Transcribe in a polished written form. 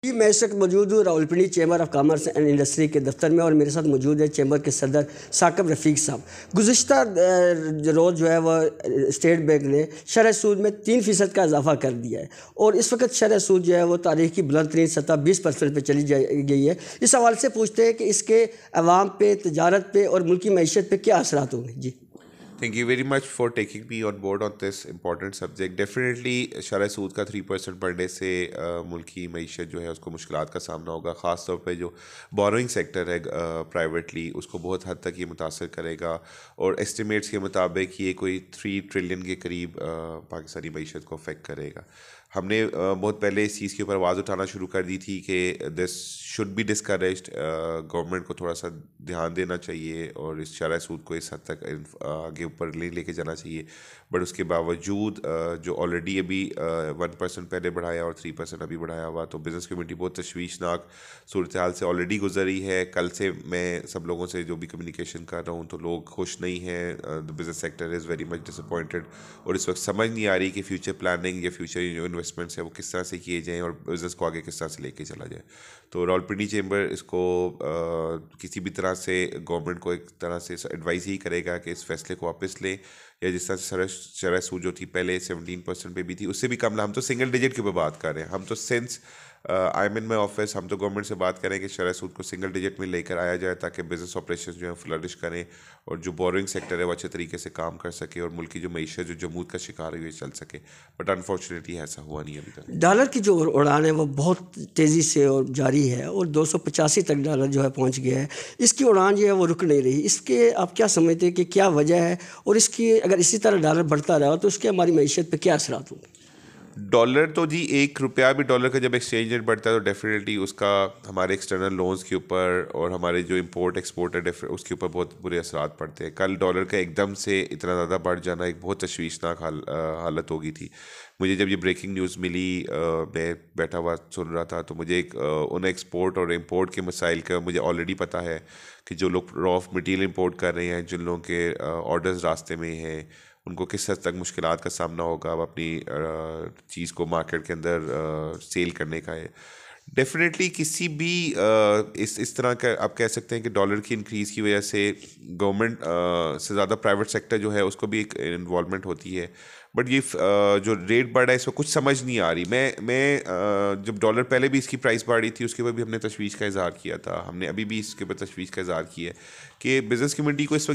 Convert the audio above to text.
जी, मैं इस वक्त मौजूद हूँ Rawalpindi chamber of commerce and industry के दफ्तर में और मेरे साथ मौजूद है चैम्बर के सदर साकिब रफ़ीक साहब। गुज़िश्ता रोज़ जो है वह स्टेट बैंक ने शरह सूद में 3% का इजाफा कर दिया है और इस वक्त शरह सूद जो है वो तारीख की बुलंद तरीन सतह 20% पर चली गई है। इस हवाले से पूछते हैं कि इसके अवाम पे, तजारत पे और मुल्की मईशत पे क्या असरात होंगे। जी, Thank you very much for taking me on board on this important subject. Definitely शरह सूद का 3% बढ़ने से मुल्की मईशत जो है उसको मुश्किलात का सामना होगा। ख़ास तौर पे जो बोरोइंग सेक्टर है प्राइवेटली उसको बहुत हद तक ये मुतासर करेगा और एस्टिमेट्स के मुताबिक ये कोई 3 ट्रिलियन के करीब पाकिस्तानी मईशत को अफेक्ट करेगा। हमने बहुत पहले इस चीज़ के ऊपर आवाज़ उठाना शुरू कर दी थी कि this should be discouraged. Government को थोड़ा सा ध्यान देना चाहिए और इस शरह सूद को इस हद तक आगे ऊपर लेके जाना चाहिए। बट उसके बावजूद जो ऑलरेडी अभी 1% पहले बढ़ाया और 3% अभी बढ़ाया हुआ, तो बिज़नेस कम्युनिटी बहुत तशवीशनाक सूरत हाल से ऑलरेडी गुजरी है। कल से मैं सब लोगों से जो भी कम्युनिकेशन कर रहा हूँ तो लोग खुश नहीं हैं। The business sector is very much disappointed और इस वक्त समझ नहीं आ रही कि फ्यूचर प्लानिंग या फ्यूचर जो इन्वेस्टमेंट्स है वो किस तरह से किए जाएँ और बिज़नेस को आगे किस तरह से लेके चला जाए। तो रावलपिंडी चैम्बर इसको किसी भी तरह से गवर्नमेंट को एक तरह से एडवाइस ही करेगा कि इस फैसले को वापस लें या जिस तरह से शरह सूद जो थी पहले 17% पे भी थी उससे भी कम। हम तो सिंगल डिजिट के ऊपर बात कर रहे हैं। हम तो since I am in my office हम तो गवर्नमेंट से बात करें कि शरह सूद को सिंगल डिजिट में लेकर आया जाए ताकि बिज़नेस ऑपरेशन जो है फ्लरिश करें और जो बोरोइंग सेक्टर है वो अच्छे तरीके से काम कर सके और मुल्क की जो मईशत जो जमूद का शिकार है ये चल सके। बट अनफॉर्चुनेटली ऐसा हुआ नहीं अभी तक। डॉलर की जो उड़ान है वो बहुत तेज़ी से और जारी है और 285 तक डॉलर जो है पहुंच गया है। इसकी उड़ान जो है वो रुक नहीं रही। इसके आप क्या समझते हैं कि क्या वजह है और इसकी अगर इसी तरह डॉलर बढ़ता रहा तो उसके हमारी मईशत पे क्या असरात होंगे? डॉलर तो जी ₹1 भी डॉलर का जब एक्सचेंज रेट बढ़ता है तो डेफिनेटली उसका हमारे एक्सटर्नल लोन्स के ऊपर और हमारे जो इंपोर्ट एक्सपोर्ट है उसके ऊपर बहुत बुरे असरात पड़ते हैं। कल डॉलर का एकदम से इतना ज़्यादा बढ़ जाना एक बहुत तशवीशनाक हालत हो गई थी। मुझे जब ये ब्रेकिंग न्यूज़ मिली मैं बैठा हुआ सुन रहा था तो मुझे उन एक्सपोर्ट और इम्पोर्ट के मसाइल का मुझे ऑलरेडी पता है कि जो लोग रॉ मटीरियल इम्पोर्ट कर रहे हैं, जिन लोगों के ऑर्डर्स रास्ते में हैं, उनको किस हद तक मुश्किलात का सामना होगा अब अपनी चीज़ को मार्केट के अंदर सेल करने का है। डेफिनेटली किसी भी इस तरह का आप कह सकते हैं कि डॉलर की इंक्रीज़ की वजह से गवर्नमेंट से ज़्यादा प्राइवेट सेक्टर जो है उसको भी एक इन्वॉल्वमेंट होती है। बट ये जो रेट बढ़ा है इसको कुछ समझ नहीं आ रही। मैं जब डॉलर पहले भी इसकी प्राइस बढ़ी थी उसके ऊपर भी हमने तशवीश का इज़हार किया था। हमने अभी भी इसके ऊपर तशवीश का इज़हार किया है कि बिज़नेस कम्युनिटी को इस वक्त